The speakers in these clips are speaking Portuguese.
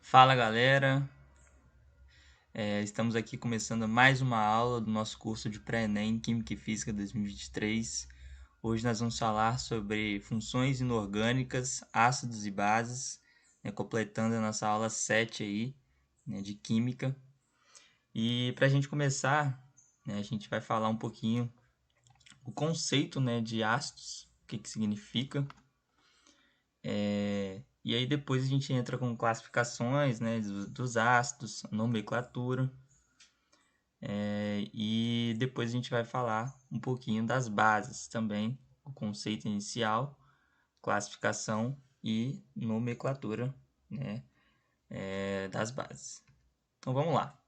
Fala galera, estamos aqui começando mais uma aula do nosso curso de Pré-ENEM Química e Física 2023. Hoje nós vamos falar sobre funções inorgânicas, ácidos e bases, completando a nossa aula 7 aí, de Química. E para a gente começar, a gente vai falar um pouquinho o conceito de ácidos, o que significa. E aí depois a gente entra com classificações dos ácidos, nomenclatura. E depois a gente vai falar um pouquinho das bases também, o conceito inicial, classificação e nomenclatura das bases. Então vamos lá.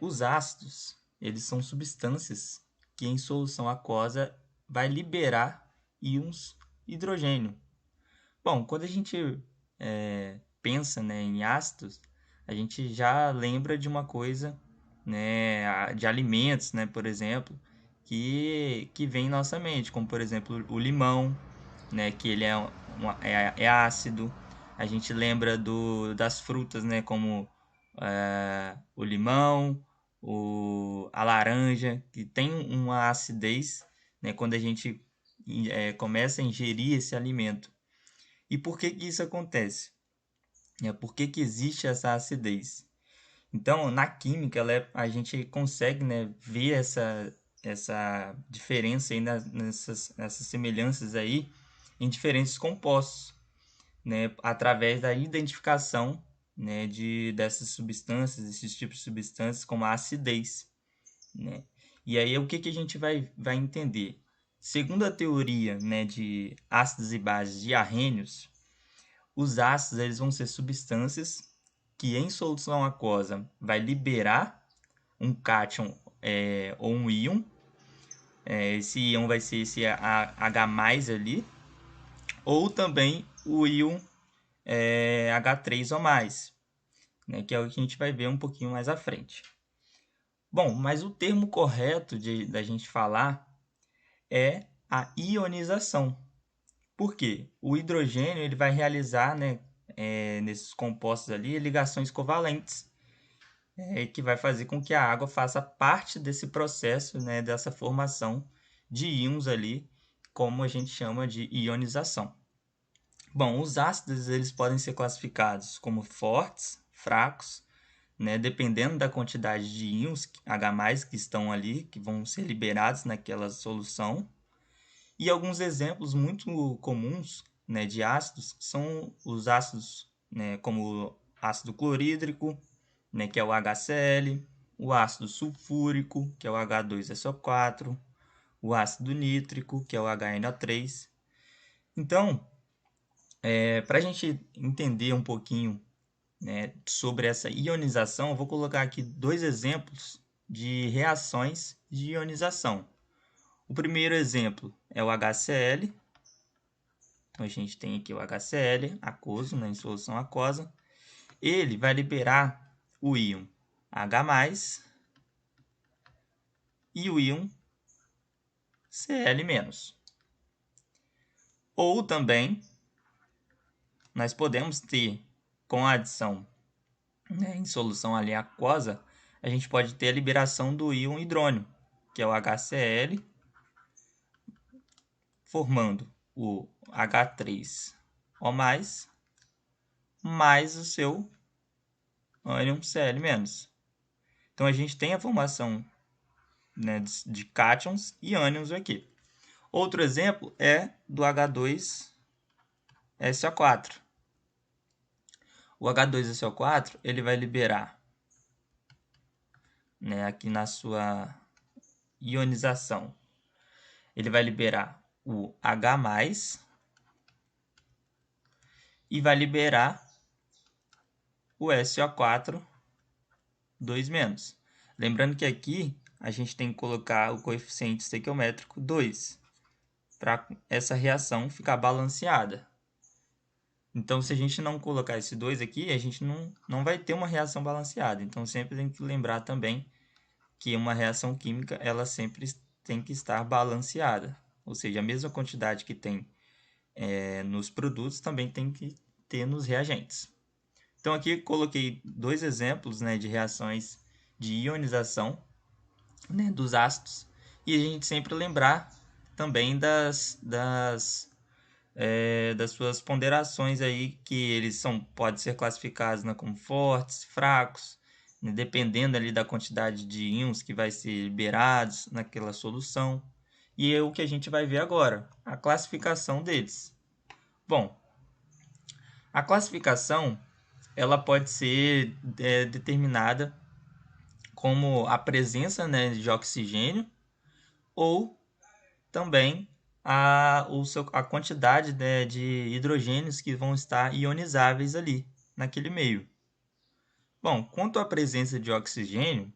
Os ácidos, eles são substâncias que em solução aquosa vai liberar íons hidrogênio. Bom, quando a gente pensa em ácidos, a gente já lembra de uma coisa, de alimentos, por exemplo, que vem em nossa mente, como por exemplo o limão, que ele é ácido. A gente lembra das frutas, como o limão, a laranja, que tem uma acidez, quando a gente começa a ingerir esse alimento. E por que isso acontece? Por que existe essa acidez? Então, na química, a gente consegue ver essa diferença aí nessas semelhanças aí em diferentes compostos, através da identificação dessas substâncias, desses tipos de substâncias, como a acidez. E aí, o que a gente vai entender? Segundo a teoria de ácidos e bases de Arrhenius, os ácidos eles vão ser substâncias que em solução aquosa vai liberar um cátion ou um íon. Esse íon vai ser esse H+ ali, ou também o íon H3 ou mais, que é o que a gente vai ver um pouquinho mais à frente. Bom, mas o termo correto da gente falar é a ionização. Por quê? O hidrogênio ele vai realizar, nesses compostos ali, ligações covalentes, que vai fazer com que a água faça parte desse processo, dessa formação de íons ali, como a gente chama de ionização. Bom, os ácidos eles podem ser classificados como fortes, fracos, dependendo da quantidade de íons H+ que estão ali, que vão ser liberados naquela solução. E alguns exemplos muito comuns de ácidos são os ácidos como o ácido clorídrico, que é o HCl, o ácido sulfúrico, que é o H2SO4, o ácido nítrico, que é o HNO3. Então, para a gente entender um pouquinho sobre essa ionização, eu vou colocar aqui dois exemplos de reações de ionização. O primeiro exemplo é o HCl. Então, a gente tem aqui o HCl, aquoso, em solução aquosa. Ele vai liberar o íon H+, e o íon Cl-. Ou também, nós podemos ter, com a adição em solução ali aquosa, a gente pode ter a liberação do íon hidrônio, que é o HCl, formando o H3O+, mais o seu ânion Cl-. Então, a gente tem a formação de cátions e ânions aqui. Outro exemplo é do H2SO4. O H2SO4 ele vai liberar, aqui na sua ionização, ele vai liberar o H+ e vai liberar o SO4 2-. Lembrando que aqui a gente tem que colocar o coeficiente estequiométrico 2 para essa reação ficar balanceada. Então, se a gente não colocar esse 2 aqui, a gente não vai ter uma reação balanceada. Então, sempre tem que lembrar também que uma reação química ela sempre tem que estar balanceada. Ou seja, a mesma quantidade que tem nos produtos, também tem que ter nos reagentes. Então, aqui coloquei 2 exemplos, né, de reações de ionização, né, dos ácidos, e a gente sempre lembrar também das suas ponderações aí, que eles podem ser classificados, né, como fortes, fracos, né, dependendo ali da quantidade de íons que vai ser liberados naquela solução. E é o que a gente vai ver agora, a classificação deles. Bom, a classificação ela pode ser determinada como a presença, né, de oxigênio, ou também a quantidade, né, de hidrogênios que vão estar ionizáveis ali naquele meio. Bom, quanto à presença de oxigênio,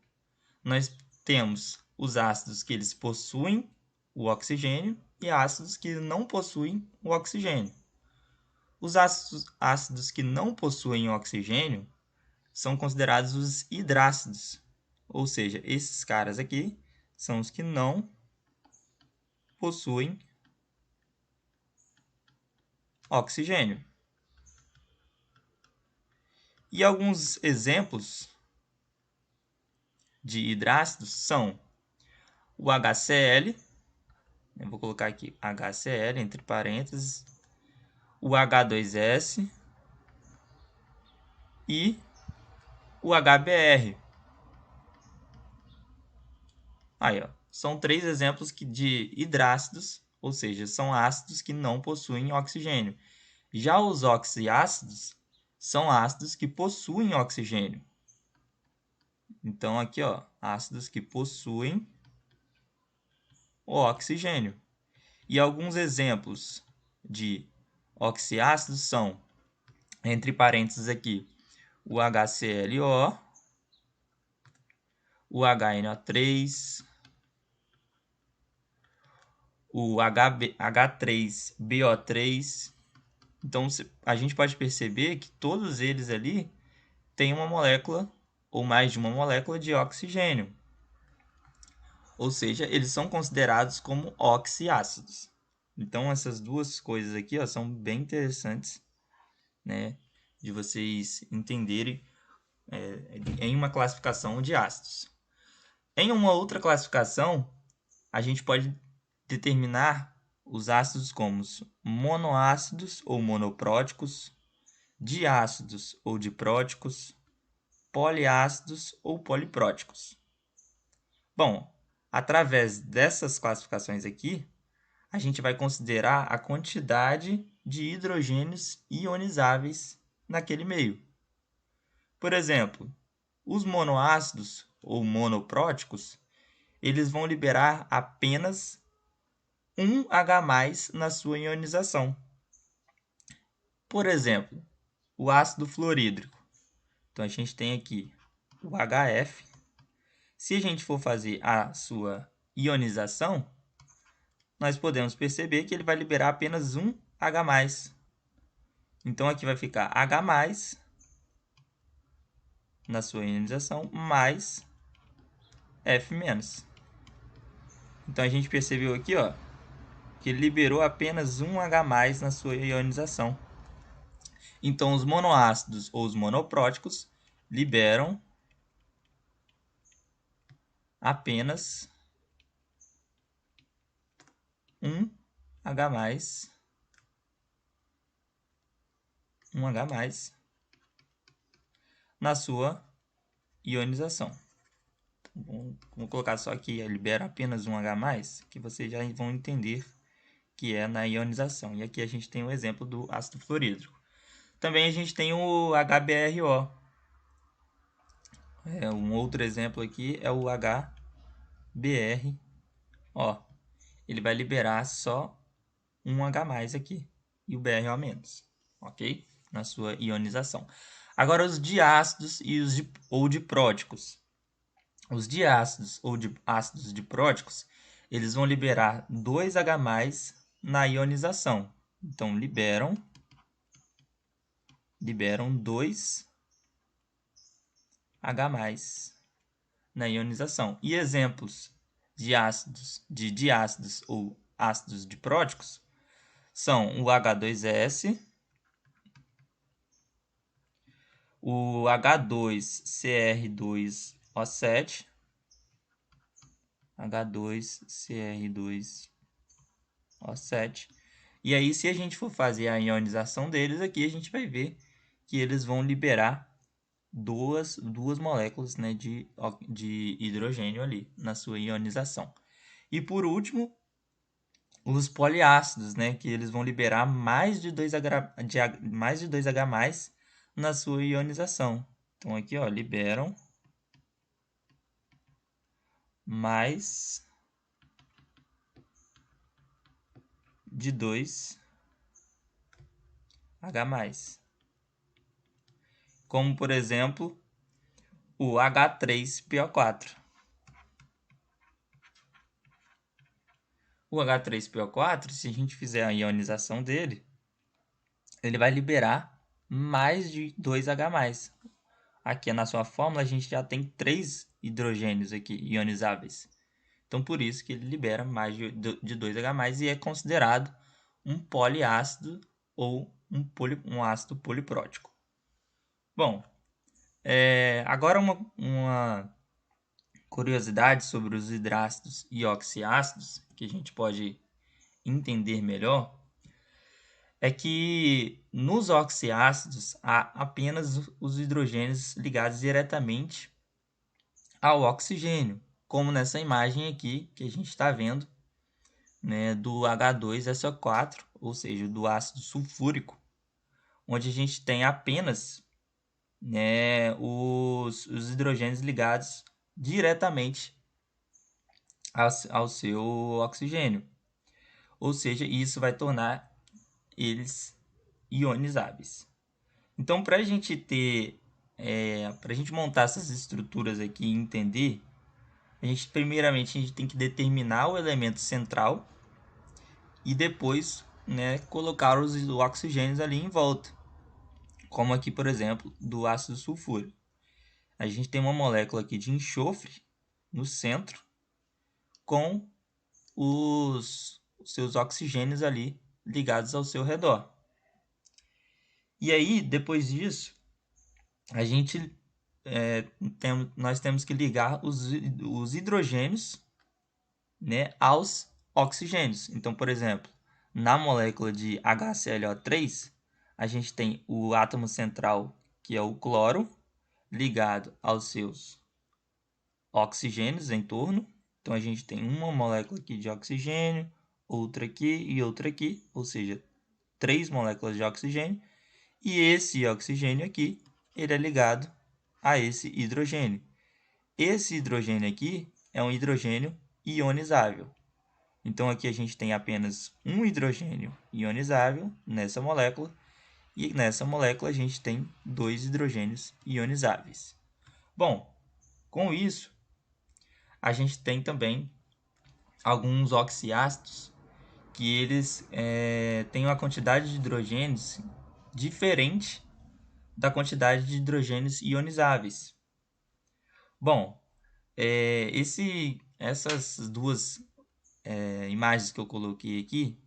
nós temos os ácidos que eles possuem o oxigênio e ácidos que não possuem o oxigênio. Os ácidos que não possuem oxigênio são considerados os hidrácidos, ou seja, esses caras aqui são os que não possuem oxigênio. E alguns exemplos de hidrácidos são o HCl, eu vou colocar aqui HCl entre parênteses, o H2S e o HBr. Aí, ó, são 3 exemplos de hidrácidos, ou seja, são ácidos que não possuem oxigênio. Já os oxiácidos são ácidos que possuem oxigênio. Então, aqui, ó, ácidos que possuem o oxigênio. E alguns exemplos de oxiácidos são, entre parênteses aqui, o HClO, o HNO3, o H3BO3. Então, a gente pode perceber que todos eles ali têm uma molécula ou mais de uma molécula de oxigênio. Ou seja, eles são considerados como oxiácidos. Então, essas duas coisas aqui, ó, são bem interessantes, né, de vocês entenderem em uma classificação de ácidos. Em uma outra classificação, a gente pode determinar os ácidos como monoácidos ou monopróticos, diácidos ou dipróticos, poliácidos ou polipróticos. Bom, através dessas classificações aqui, a gente vai considerar a quantidade de hidrogênios ionizáveis naquele meio. Por exemplo, os monoácidos ou monopróticos, eles vão liberar apenas um H+ na sua ionização. Por exemplo, o ácido fluorídrico. Então, a gente tem aqui o HF. Se a gente for fazer a sua ionização, nós podemos perceber que ele vai liberar apenas um H+. Então, aqui vai ficar H+ na sua ionização mais F-. Então, a gente percebeu aqui, ó, que ele liberou apenas um H+ na sua ionização. Então, os monoácidos ou os monopróticos liberam apenas um H+, na sua ionização. Vamos colocar só aqui, libera apenas um H+, que vocês já vão entender que é na ionização. E aqui a gente tem o exemplo do ácido fluorídrico. Também a gente tem o HBrO. Um outro exemplo aqui é o HBrO. Ele vai liberar só um H+ aqui e o BrO-, ok? Na sua ionização. Agora, os diácidos ou dipróticos. Os diácidos ou ácidos dipróticos, eles vão liberar 2 H+ na ionização. Então, liberam 2 H+ na ionização. E exemplos de diácidos ou ácidos dipróticos são o H2S, o H2CR2O7, H2CR2O7. E aí, se a gente for fazer a ionização deles aqui, a gente vai ver que eles vão liberar duas moléculas, né, de hidrogênio ali na sua ionização. E por último, os poliácidos, né, que eles vão liberar mais de 2H+, na sua ionização. Então aqui, ó, liberam mais de 2H+. Como, por exemplo, o H3PO4. O H3PO4, se a gente fizer a ionização dele, ele vai liberar mais de 2H+. Aqui na sua fórmula a gente já tem 3 hidrogênios aqui ionizáveis. Então por isso que ele libera mais de 2H+, e é considerado um poliácido ou um ácido poliprótico. Bom, agora uma curiosidade sobre os hidrácidos e oxiácidos que a gente pode entender melhor é que nos oxiácidos há apenas os hidrogênios ligados diretamente ao oxigênio, como nessa imagem aqui que a gente está vendo, né, do H2SO4, ou seja, do ácido sulfúrico, onde a gente tem apenas, né, os hidrogênios ligados diretamente ao seu oxigênio. Ou seja, isso vai tornar eles ionizáveis. Então, para a gente montar essas estruturas aqui e entender, primeiramente a gente tem que determinar o elemento central e depois, né, colocar os oxigênios ali em volta. Como aqui, por exemplo, do ácido sulfúrico. A gente tem uma molécula aqui de enxofre no centro com os seus oxigênios ali ligados ao seu redor. E aí, depois disso, a gente nós temos que ligar os hidrogênios, né, aos oxigênios. Então, por exemplo, na molécula de HClO3, a gente tem o átomo central, que é o cloro, ligado aos seus oxigênios em torno. Então, a gente tem uma molécula aqui de oxigênio, outra aqui e outra aqui, ou seja, 3 moléculas de oxigênio. E esse oxigênio aqui, ele é ligado a esse hidrogênio. Esse hidrogênio aqui é um hidrogênio ionizável. Então, aqui a gente tem apenas um hidrogênio ionizável nessa molécula. E nessa molécula a gente tem 2 hidrogênios ionizáveis. Bom, com isso, a gente tem também alguns oxiácidos que eles têm uma quantidade de hidrogênios diferente da quantidade de hidrogênios ionizáveis. Bom, essas duas imagens que eu coloquei aqui,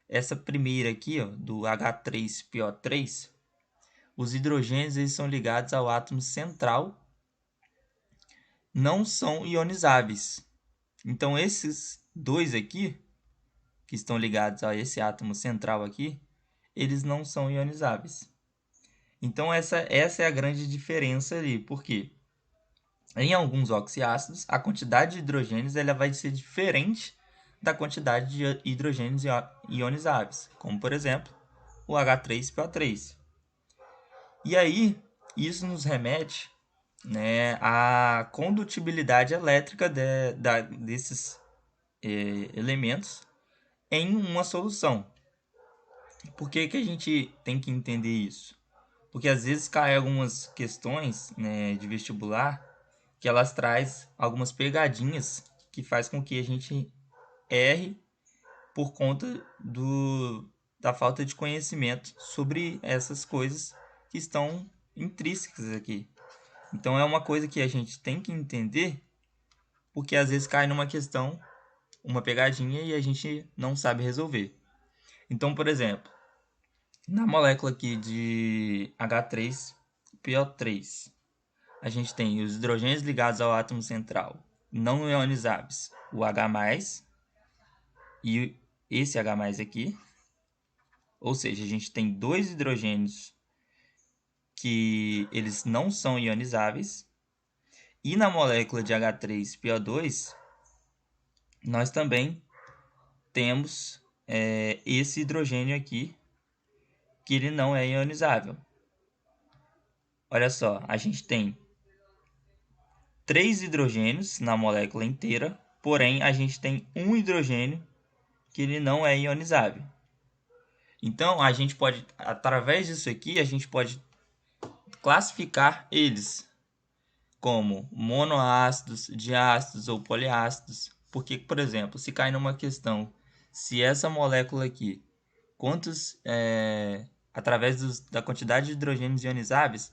essa primeira aqui, ó, do H3PO3, os hidrogênios eles são ligados ao átomo central, não são ionizáveis. Então, esses dois aqui, que estão ligados a esse átomo central aqui, eles não são ionizáveis. Então, essa é a grande diferença ali. Por quê? Em alguns oxiácidos, a quantidade de hidrogênios ela vai ser diferente da quantidade de hidrogênios ionizáveis, como, por exemplo, o H3PO3. E aí, isso nos remete, né, à condutibilidade elétrica desses elementos em uma solução. Por que a gente tem que entender isso? Porque às vezes caem algumas questões, né, de vestibular que elas trazem algumas pegadinhas que faz com que a gente erre por conta da falta de conhecimento sobre essas coisas que estão intrínsecas aqui. Então é uma coisa que a gente tem que entender, porque às vezes cai numa questão, uma pegadinha, e a gente não sabe resolver. Então, por exemplo, na molécula aqui de H3PO3, a gente tem os hidrogênios ligados ao átomo central não ionizáveis, o H+, e esse H+ aqui. Ou seja, a gente tem dois hidrogênios que eles não são ionizáveis. E na molécula de H3PO2, nós também temos esse hidrogênio aqui, que ele não é ionizável. Olha só, a gente tem 3 hidrogênios na molécula inteira, porém a gente tem um hidrogênio que ele não é ionizável. Então, a gente pode, através disso aqui, a gente pode classificar eles como monoácidos, diácidos ou poliácidos. Porque, por exemplo, se cai numa questão, se essa molécula aqui, através da quantidade de hidrogênios ionizáveis,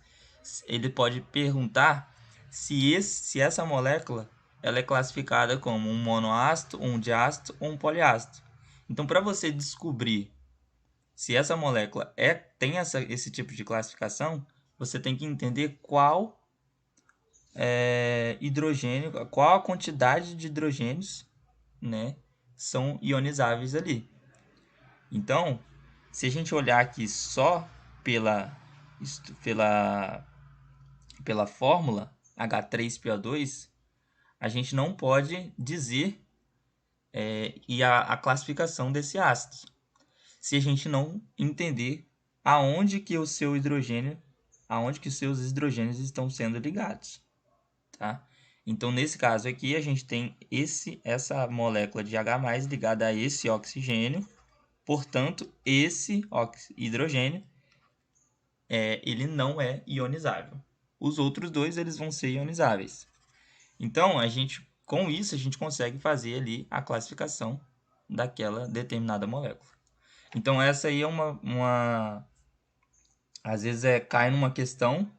ele pode perguntar se essa molécula ela é classificada como um monoácido, um diácido ou um poliácido. Então, para você descobrir se essa molécula tem esse tipo de classificação, você tem que entender qual hidrogênio, qual a quantidade de hidrogênios, né, são ionizáveis ali. Então, se a gente olhar aqui só pela fórmula H3PO2, a gente não pode dizer a classificação desse ácido, se a gente não entender aonde que os seus hidrogênios estão sendo ligados, tá? Então, nesse caso aqui, a gente tem essa molécula de H+ ligada a esse oxigênio. Portanto, esse hidrogênio ele não é ionizável. Os outros dois eles vão ser ionizáveis. Então, com isso, a gente consegue fazer ali a classificação daquela determinada molécula. Então, essa aí é às vezes cai numa questão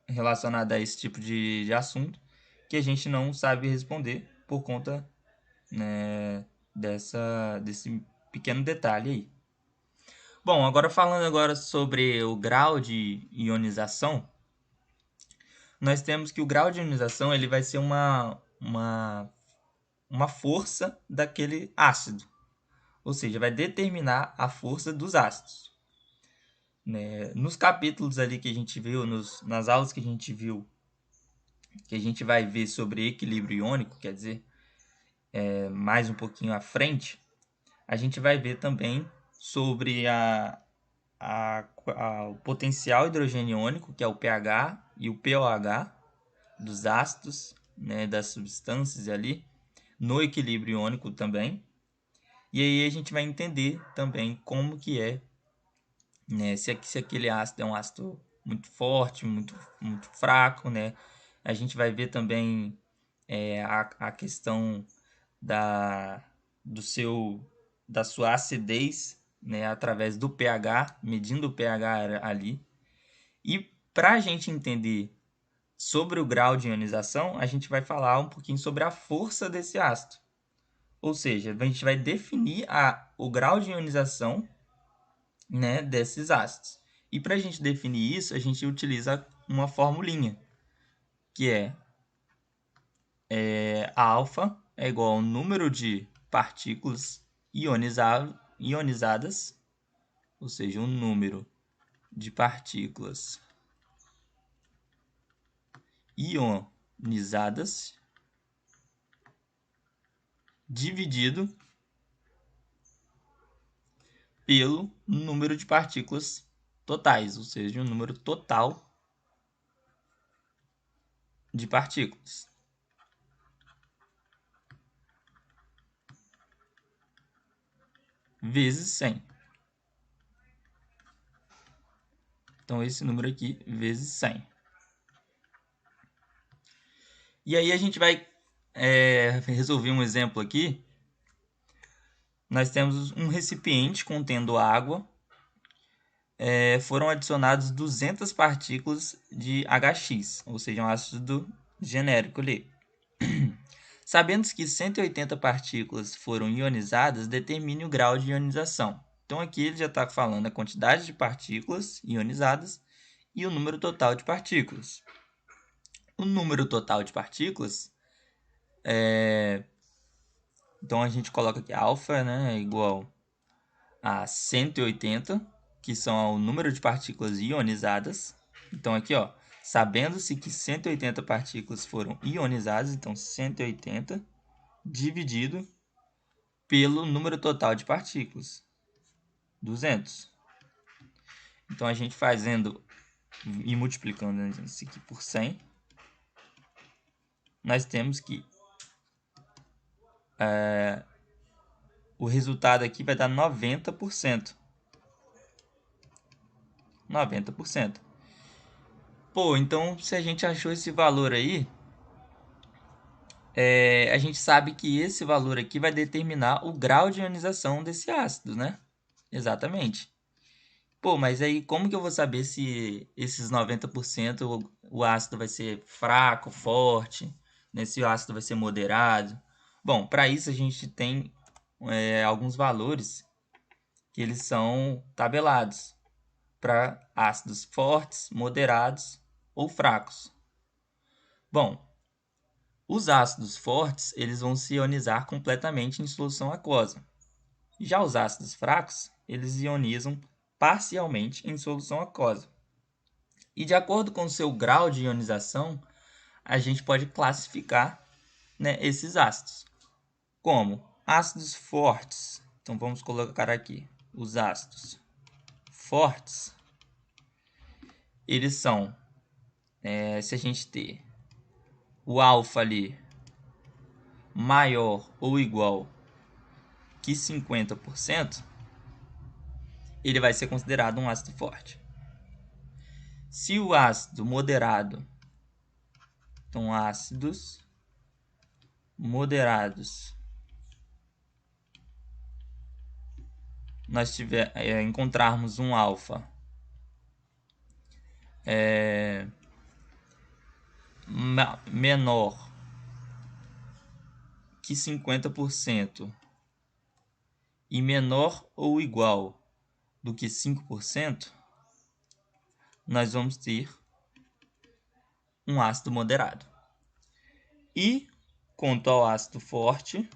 relacionada a esse tipo de assunto que a gente não sabe responder por conta, né, desse pequeno detalhe aí. Bom, falando sobre o grau de ionização, nós temos que o grau de ionização ele vai ser uma força daquele ácido, ou seja, vai determinar a força dos ácidos. Né? Nos capítulos ali que a gente viu, nas aulas que a gente viu, que a gente vai ver sobre equilíbrio iônico, quer dizer, mais um pouquinho à frente, a gente vai ver também sobre o potencial hidrogênio iônico, que é o pH e o pOH dos ácidos, né, das substâncias ali, no equilíbrio iônico também. E aí a gente vai entender também como que né, se aquele ácido é um ácido muito forte, muito fraco, né? A gente vai ver também a questão da sua acidez, né, através do pH, medindo o pH ali. E para a gente entender sobre o grau de ionização, a gente vai falar um pouquinho sobre a força desse ácido. Ou seja, a gente vai definir o grau de ionização, né, desses ácidos. E para a gente definir isso, a gente utiliza uma formulinha, que a alfa é igual ao número de partículas ionizadas, ou seja, um número de partículas ionizadas dividido pelo número de partículas totais, ou seja, o número total de partículas. Vezes 100. Então, esse número aqui, vezes 100. E aí a gente vai resolver um exemplo aqui. Nós temos um recipiente contendo água. Foram adicionados 200 partículas de HX, ou seja, um ácido genérico ali. Sabendo que 180 partículas foram ionizadas, determine o grau de ionização. Então aqui ele já está falando a quantidade de partículas ionizadas e o número total de partículas. O número total de partículas então a gente coloca aqui alfa, né, é igual a 180, que são o número de partículas ionizadas. Então aqui, ó, sabendo-se que 180 partículas foram ionizadas, então 180 dividido pelo número total de partículas, 200. Então a gente fazendo e multiplicando isso aqui por 100, nós temos que o resultado aqui vai dar 90%. 90%. Pô, então se a gente achou esse valor aí, a gente sabe que esse valor aqui vai determinar o grau de ionização desse ácido, né? Exatamente. Pô, mas aí como que eu vou saber se esses 90% o ácido vai ser fraco, forte, né? Se o ácido vai ser moderado? Bom, para isso a gente tem alguns valores que eles são tabelados para ácidos fortes, moderados ou fracos. Bom, os ácidos fortes eles vão se ionizar completamente em solução aquosa. Já os ácidos fracos, eles ionizam parcialmente em solução aquosa. E de acordo com o seu grau de ionização, a gente pode classificar, né, esses ácidos como ácidos fortes. Então vamos colocar aqui os ácidos fortes. Eles são, se a gente ter o alfa ali maior ou igual que 50%, ele vai ser considerado um ácido forte. Se o ácido moderado, então ácidos moderados, nós encontrarmos um alfa menor que 50% e menor ou igual do que 5%, nós vamos ter um ácido moderado. E quanto ao ácido forte,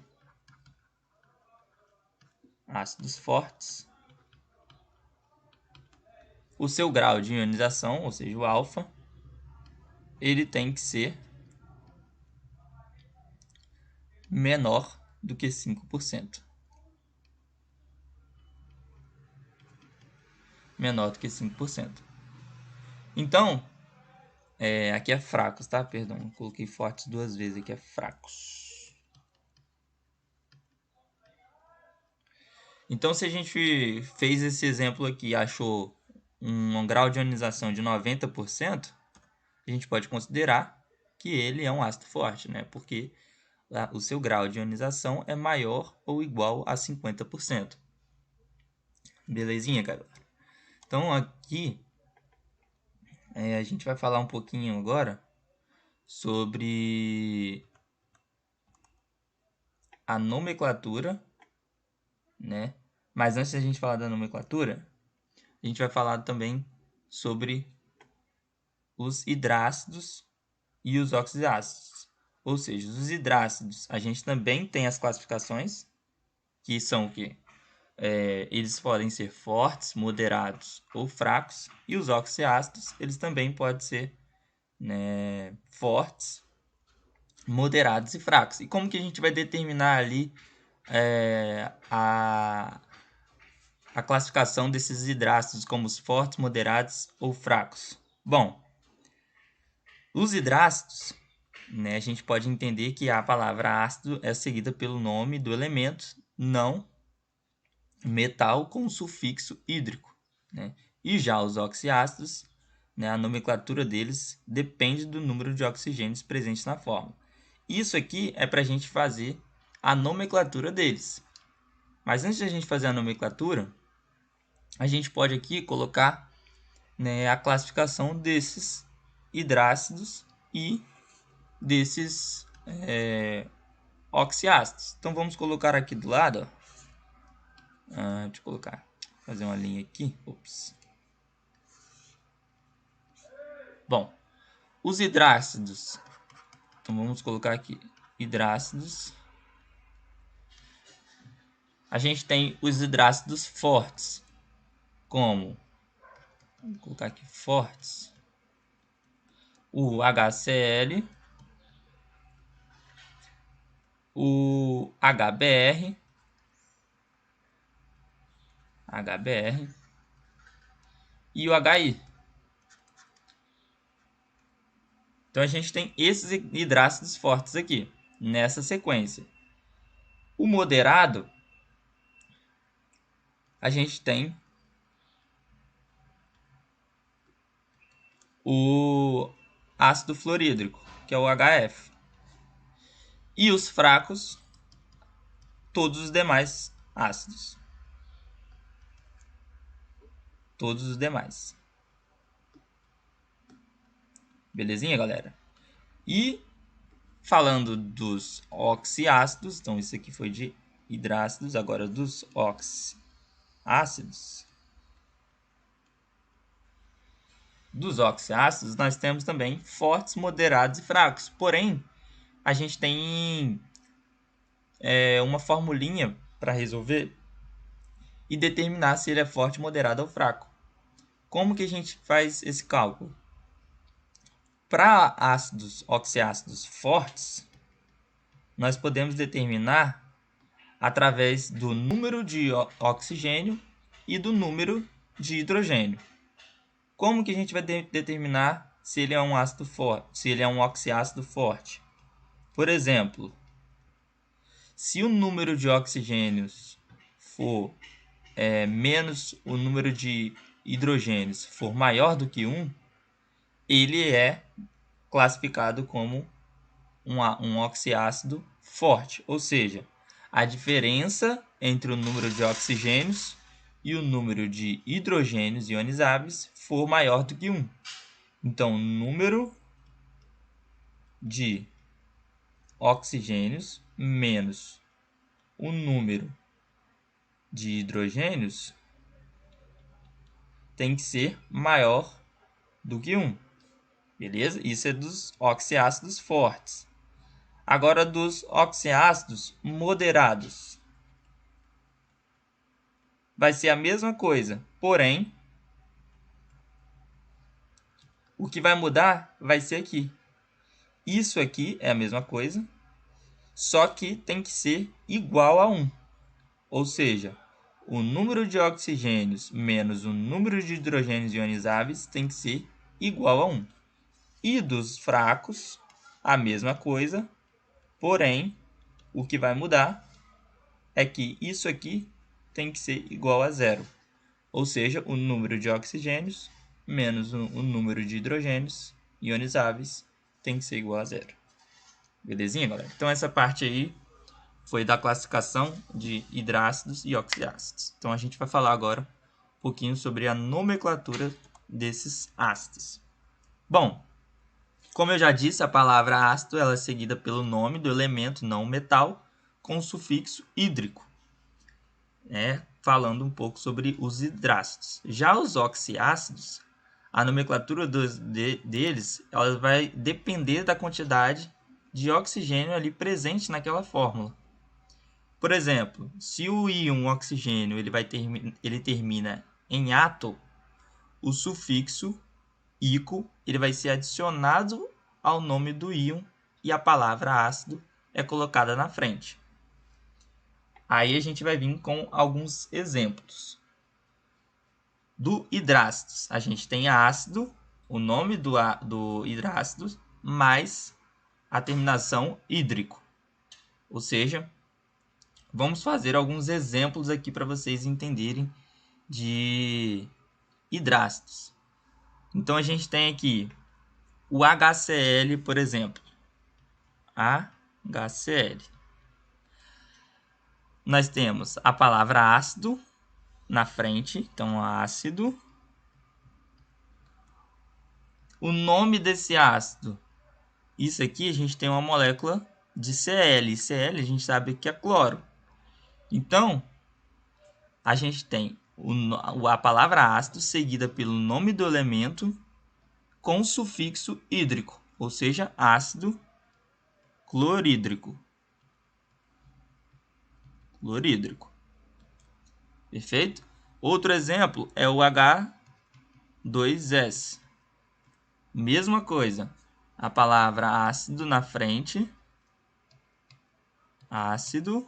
ácidos fortes, o seu grau de ionização, ou seja, o alfa, ele tem que ser menor do que 5%. Menor do que 5%. Então, aqui é fracos, tá? Perdão, coloquei fortes duas vezes, aqui é fracos. Então, se a gente fez esse exemplo aqui e achou um grau de ionização de 90%, a gente pode considerar que ele é um ácido forte, né? Porque o seu grau de ionização é maior ou igual a 50%. Belezinha, galera? Então, aqui a gente vai falar um pouquinho agora sobre a nomenclatura, né? Mas antes da gente falar da nomenclatura, a gente vai falar também sobre os hidrácidos e os oxiácidos. Ou seja, os hidrácidos, a gente também tem as classificações, que são o quê? Eles podem ser fortes, moderados ou fracos. E os oxiácidos, eles também podem ser, né, fortes, moderados e fracos. E como que a gente vai determinar ali a classificação desses hidrácidos como os fortes, moderados ou fracos? Bom, os hidrácidos, né, a gente pode entender que a palavra ácido é seguida pelo nome do elemento, não metal com sufixo hídrico, né? E já os oxiácidos, né, a nomenclatura deles depende do número de oxigênios presentes na fórmula. Isso aqui é para a gente fazer a nomenclatura deles. Mas antes de a gente fazer a nomenclatura, a gente pode aqui colocar, né, a classificação desses hidrácidos e desses oxiácidos. Então vamos colocar aqui do lado, ó. Deixa eu colocar fazer uma linha aqui. Ops. Bom, os hidrácidos. Então vamos colocar aqui hidrácidos. A gente tem os hidrácidos fortes, como, vou colocar aqui fortes, o HCl, o HBr e o HI. Então a gente tem esses hidrácidos fortes aqui, nessa sequência. O moderado, a gente tem o ácido fluorídrico, que é o HF. E os fracos, todos os demais ácidos. Todos os demais. Belezinha, galera? E falando dos oxiácidos, então isso aqui foi de hidrácidos, agora dos oxiácidos. Dos oxiácidos, nós temos também fortes, moderados e fracos. Porém, a gente tem uma formulinha para resolver e determinar se ele é forte, moderado ou fraco. Como que a gente faz esse cálculo? Para ácidos oxiácidos fortes, nós podemos determinar através do número de oxigênio e do número de hidrogênio. Como que a gente vai determinar se ele é um ácido forte, se ele é um oxiácido forte? Por exemplo, se o número de oxigênios for menos o número de hidrogênios for maior do que 1, ele é classificado como um oxiácido forte, ou seja, a diferença entre o número de oxigênios e o número de hidrogênios ionizáveis for maior do que 1. Então, o número de oxigênios menos o número de hidrogênios tem que ser maior do que 1. Beleza? Isso é dos oxiácidos fortes. Agora, dos oxiácidos moderados. Vai ser a mesma coisa, porém, o que vai mudar vai ser aqui. Isso aqui é a mesma coisa, só que tem que ser igual a 1. Ou seja, o número de oxigênios menos o número de hidrogênios ionizáveis tem que ser igual a 1. E dos fracos, a mesma coisa, porém, o que vai mudar é que isso aqui tem que ser igual a 0. Ou seja, o número de oxigênios menos o número de hidrogênios ionizáveis tem que ser igual a 0. Belezinha, galera? Então, essa parte aí foi da classificação de hidrácidos e oxiácidos. Então, a gente vai falar agora um pouquinho sobre a nomenclatura desses ácidos. Bom, como eu já disse, a palavra ácido ela é seguida pelo nome do elemento não metal com o sufixo hídrico, falando um pouco sobre os hidrácidos. Já os oxiácidos, a nomenclatura deles ela vai depender da quantidade de oxigênio ali presente naquela fórmula. Por exemplo, se o íon oxigênio ele termina em ato, o sufixo ico ele vai ser adicionado ao nome do íon e a palavra ácido é colocada na frente. Aí a gente vai vir com alguns exemplos. Do hidrácidos, a gente tem ácido, o nome do hidrácido, mais a terminação hídrico. Ou seja, vamos fazer alguns exemplos aqui para vocês entenderem de hidrácidos. Então, a gente tem aqui o HCl, por exemplo. HCl. Nós temos a palavra ácido na frente, então ácido. O nome desse ácido, isso aqui a gente tem uma molécula de Cl. Cl a gente sabe que é cloro. Então, a gente tem a palavra ácido seguida pelo nome do elemento com sufixo hídrico, ou seja, ácido clorídrico. Perfeito? Outro exemplo é o H2S. Mesma coisa. A palavra ácido na frente. Ácido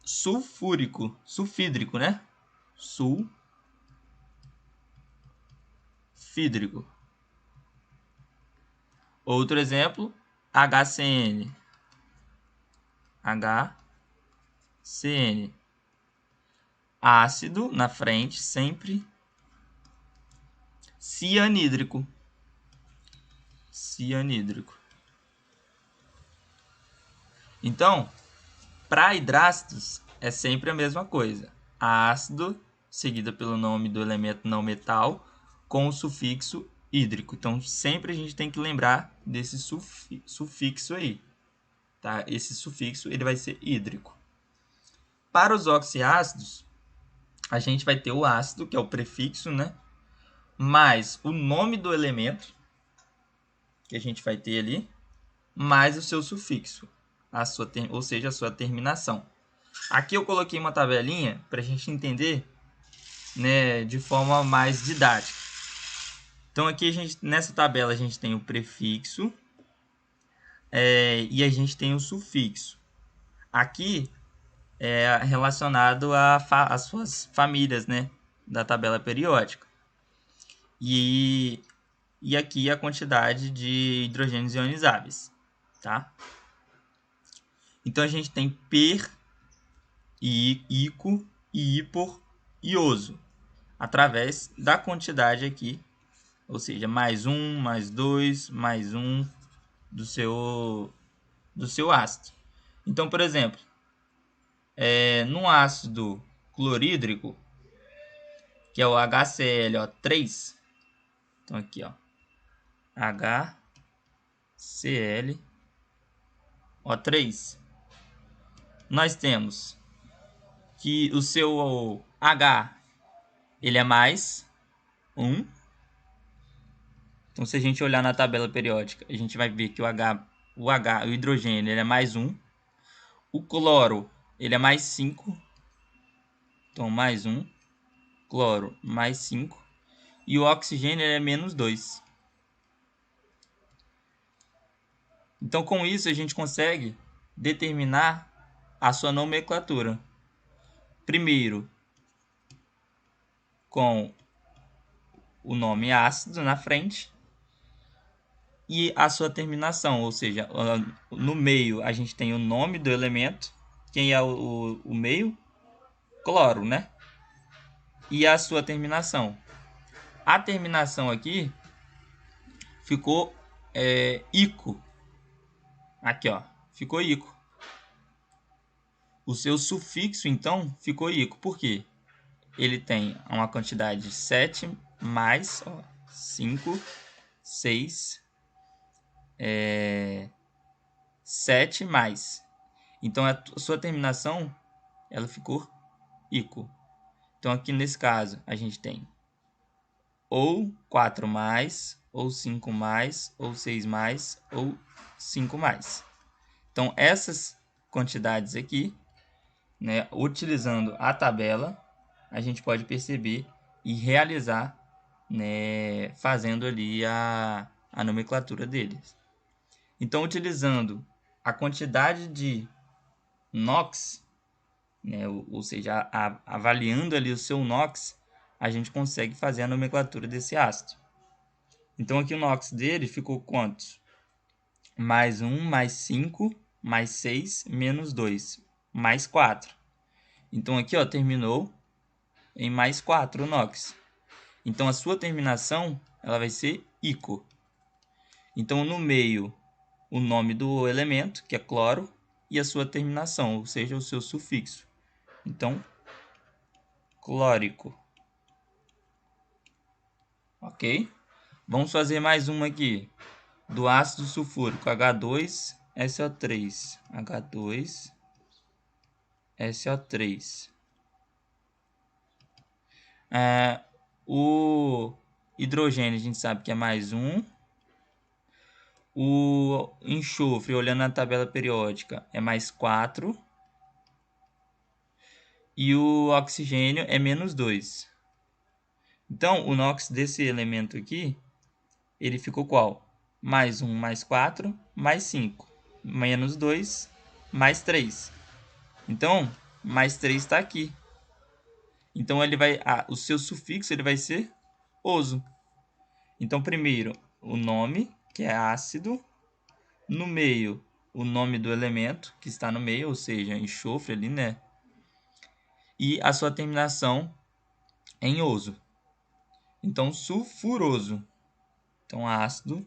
sulfídrico, né? Sulfídrico. Outro exemplo, HCN. HCN. Ácido na frente, sempre. Cianídrico. Então, para hidrácidos é sempre a mesma coisa. Ácido, seguida pelo nome do elemento não metal, com o sufixo hídrico. Então, sempre a gente tem que lembrar desse sufixo aí. Tá? Esse sufixo ele vai ser hídrico. Para os oxiácidos, a gente vai ter o ácido, que é o prefixo, né? Mais o nome do elemento, que a gente vai ter ali, mais o seu sufixo, ou seja, a sua terminação. Aqui eu coloquei uma tabelinha para a gente entender, né, de forma mais didática. Então aqui nessa tabela a gente tem o prefixo e a gente tem o sufixo. Aqui é relacionado às suas famílias, né, da tabela periódica. E aqui a quantidade de hidrogênios ionizáveis, tá? Então a gente tem per, ico, ípor e oso, através da quantidade aqui, ou seja, mais 1, mais 2, mais 1 do seu ácido. Então, por exemplo, num ácido clorídrico, que é o HClO3, então aqui, ó, HClO3, nós temos que o seu H ele é mais 1. Então, se a gente olhar na tabela periódica, a gente vai ver que o hidrogênio ele é mais 1. O cloro ele é mais 5. Então, mais 1. Cloro mais 5. E o oxigênio ele é menos 2. Então, com isso, a gente consegue determinar a sua nomenclatura. Primeiro, com o nome ácido na frente e a sua terminação, ou seja, no meio a gente tem o nome do elemento, quem é o meio? Cloro, né? E a sua terminação. A terminação aqui ficou ico. Aqui, ó, ficou ico. O seu sufixo, então, ficou ico. Por quê? Ele tem uma quantidade de 7 mais 5, 6, 7 mais. Então, a sua terminação ela ficou ico. Então, aqui nesse caso, a gente tem ou 4 mais, ou 5 mais, ou 6 mais, ou 5 mais. Então, essas quantidades aqui, né, utilizando a tabela, a gente pode perceber e realizar, né, fazendo ali a nomenclatura deles. Então, utilizando a quantidade de NOx, né, ou seja, avaliando ali o seu NOx, a gente consegue fazer a nomenclatura desse ácido. Então, aqui o NOx dele ficou quantos? Mais 1, mais 5, mais 6, menos 2, mais 4. Então, aqui ó, terminou em mais 4 o NOx. Então, a sua terminação ela vai ser ico. Então, no meio, o nome do elemento, que é cloro, e a sua terminação, ou seja, o seu sufixo. Então, clórico. Ok? Vamos fazer mais uma aqui. Do ácido sulfúrico, H2SO3. H2 SO3. O hidrogênio a gente sabe que é mais 1. O enxofre, olhando na tabela periódica, é mais 4. E o oxigênio é menos 2. Então, o NOx desse elemento aqui, ele ficou qual? Mais 1, mais 4, mais 5. Menos 2, mais 3. Então, mais 3 está aqui. Então, o seu sufixo ele vai ser oso. Então, primeiro, o nome, que é ácido. No meio, o nome do elemento que está no meio, ou seja, enxofre ali, né? E a sua terminação em oso. Então, sulfuroso. Então, ácido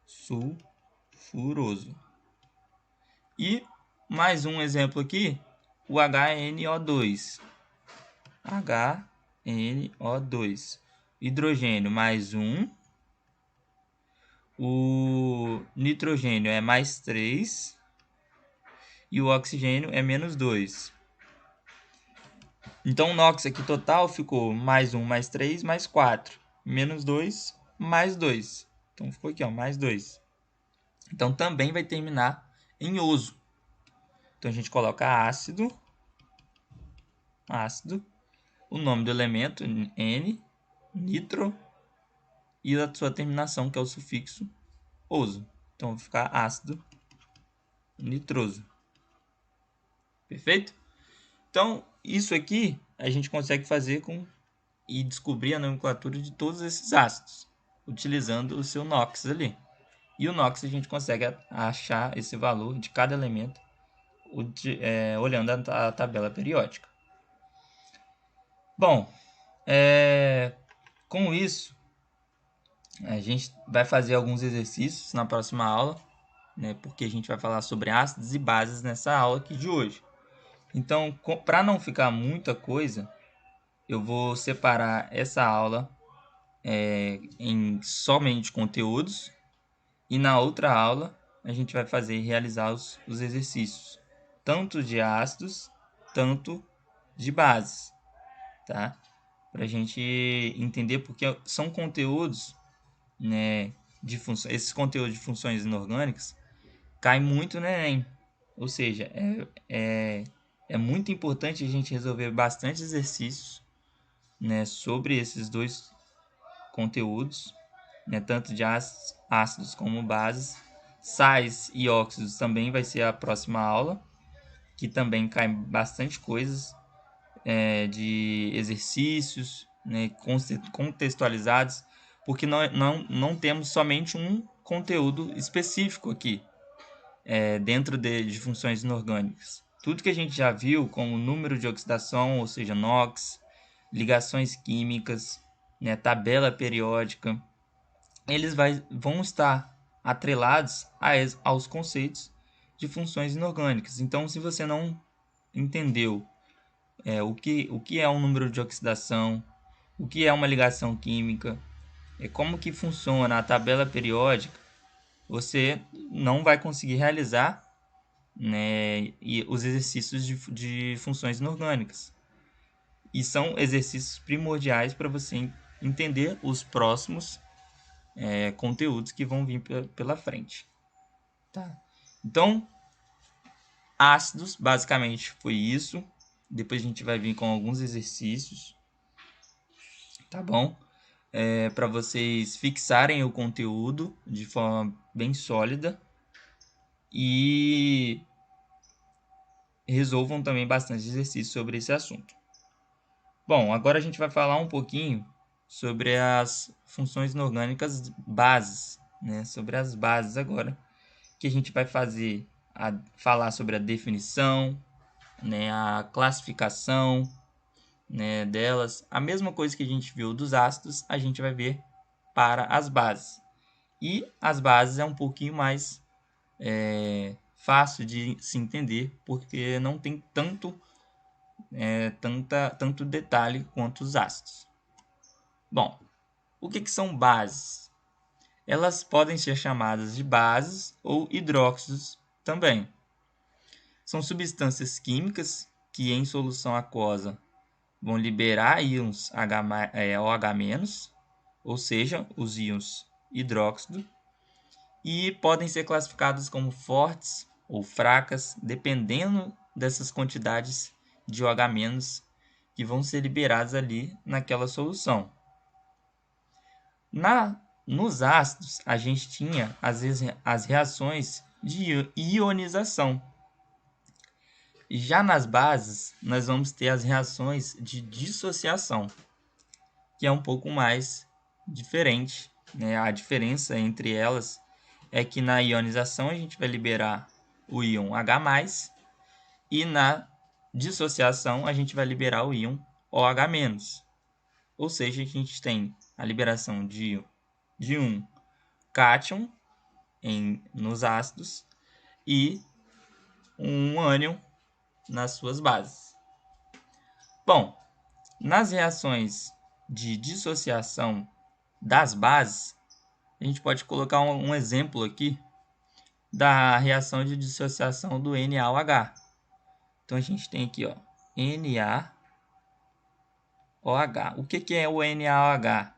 sulfuroso. E mais um exemplo aqui, o HNO2. HNO2. Hidrogênio mais 1. O nitrogênio é mais 3. E o oxigênio é menos 2. Então, o NOx aqui total ficou mais 1, mais 3, mais 4. Menos 2, mais 2. Então, ficou aqui, ó, mais 2. Então, também vai terminar em oso. Então, a gente coloca ácido, o nome do elemento, N, nitro, e a sua terminação, que é o sufixo oso. Então, vai ficar ácido nitroso. Perfeito? Então, isso aqui a gente consegue fazer e descobrir a nomenclatura de todos esses ácidos, utilizando o seu NOx ali. E o NOx a gente consegue achar esse valor de cada elemento olhando a tabela periódica. Bom, com isso, a gente vai fazer alguns exercícios na próxima aula, né, porque a gente vai falar sobre ácidos e bases nessa aula aqui de hoje. Então, para não ficar muita coisa, eu vou separar essa aula em somente conteúdos, e na outra aula a gente vai realizar os exercícios, tanto de ácidos, tanto de bases, tá? Para a gente entender, porque são conteúdos, né, esses conteúdos de funções inorgânicas caem muito no Enem. Ou seja, é muito importante a gente resolver bastante exercícios, né, sobre esses dois conteúdos, né, tanto de ácidos como bases. Sais e óxidos também vai ser a próxima aula, que também cai bastante coisas de exercícios, né, contextualizados, porque não temos somente um conteúdo específico aqui dentro de funções inorgânicas. Tudo que a gente já viu, como número de oxidação, ou seja, NOx, ligações químicas, né, tabela periódica, eles vão estar atrelados aos conceitos de funções inorgânicas. Então, se você não entendeu o que é um número de oxidação, o que é uma ligação química, como que funciona a tabela periódica, você não vai conseguir realizar, né, os exercícios de funções inorgânicas. E são exercícios primordiais para você entender os próximos conteúdos que vão vir pela frente. Tá? Então, ácidos, basicamente foi isso. Depois a gente vai vir com alguns exercícios, tá bom? Para vocês fixarem o conteúdo de forma bem sólida e resolvam também bastante exercícios sobre esse assunto. Bom, agora a gente vai falar um pouquinho sobre as funções inorgânicas bases, né? Sobre as bases agora, que a gente vai falar sobre a definição, né? A classificação, né, delas. A mesma coisa que a gente viu dos ácidos, a gente vai ver para as bases. E as bases é um pouquinho mais fácil de se entender, porque não tem tanto detalhe quanto os ácidos. Bom, o que são bases? Elas podem ser chamadas de bases ou hidróxidos também. São substâncias químicas que em solução aquosa vão liberar íons OH-, ou seja, os íons hidróxido, e podem ser classificadas como fortes ou fracas, dependendo dessas quantidades de OH- que vão ser liberadas ali naquela solução. Nos ácidos, a gente tinha as reações de ionização. Já nas bases, nós vamos ter as reações de dissociação, que é um pouco mais diferente, né? A diferença entre elas é que na ionização a gente vai liberar o íon H+, e na dissociação a gente vai liberar o íon OH-. Ou seja, a gente tem a liberação de um cátion nos ácidos e um ânion nas suas bases. Bom, nas reações de dissociação das bases, a gente pode colocar um exemplo aqui da reação de dissociação do NaOH. Então a gente tem aqui, ó, NaOH. O que é o NaOH?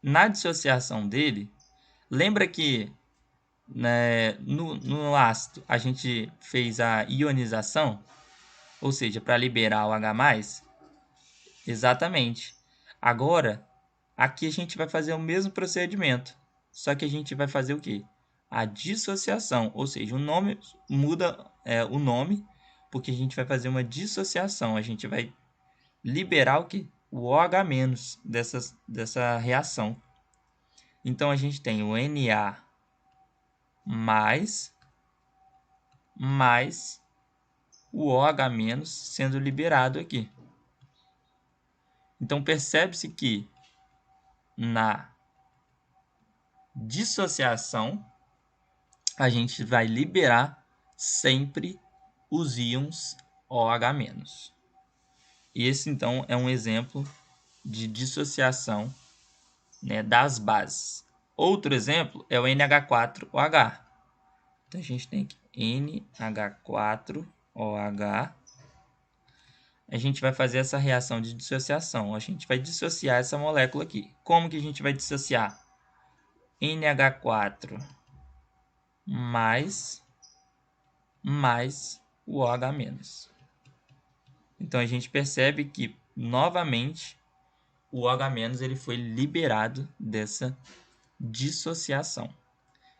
Na dissociação dele, lembra que, né, no ácido a gente fez a ionização, ou seja, para liberar o H+? Exatamente. Agora, aqui a gente vai fazer o mesmo procedimento, só que a gente vai fazer o quê? A dissociação, ou seja, o nome muda o nome, porque a gente vai fazer uma dissociação, a gente vai liberar o quê? O OH- dessa reação. Então, a gente tem o Na mais o OH- sendo liberado aqui. Então, percebe-se que na dissociação a gente vai liberar sempre os íons OH-. Esse, então, é um exemplo de dissociação, né, das bases. Outro exemplo é o NH4OH. Então, a gente tem aqui NH4OH. A gente vai fazer essa reação de dissociação. A gente vai dissociar essa molécula aqui. Como que a gente vai dissociar? NH4 mais o OH-. Então, a gente percebe que, novamente, o OH- ele foi liberado dessa dissociação.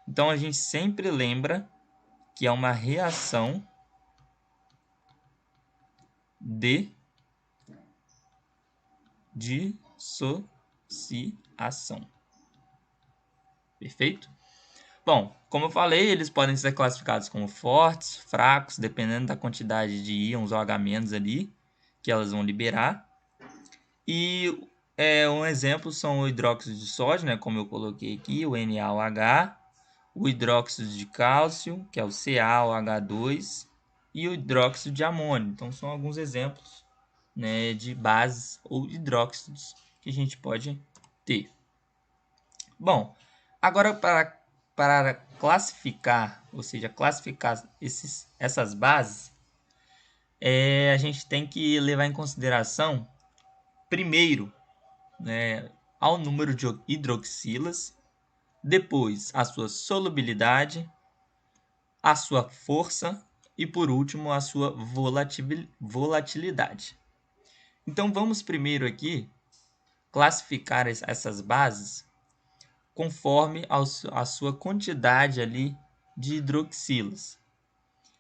Então, a gente sempre lembra que é uma reação de dissociação. Perfeito? Bom, como eu falei, eles podem ser classificados como fortes, fracos, dependendo da quantidade de íons OH- ali que elas vão liberar. E um exemplo são o hidróxido de sódio, né, como eu coloquei aqui, o NaOH, o hidróxido de cálcio, que é o CaOH2, e o hidróxido de amônio. Então, são alguns exemplos, né, de bases ou hidróxidos que a gente pode ter. Bom, agora para classificar, ou seja, classificar essas bases, a gente tem que levar em consideração, primeiro, né, ao número de hidroxilas, depois a sua solubilidade, a sua força e, por último, a sua volatilidade. Então, vamos primeiro aqui classificar essas bases conforme a sua quantidade ali de hidroxilas.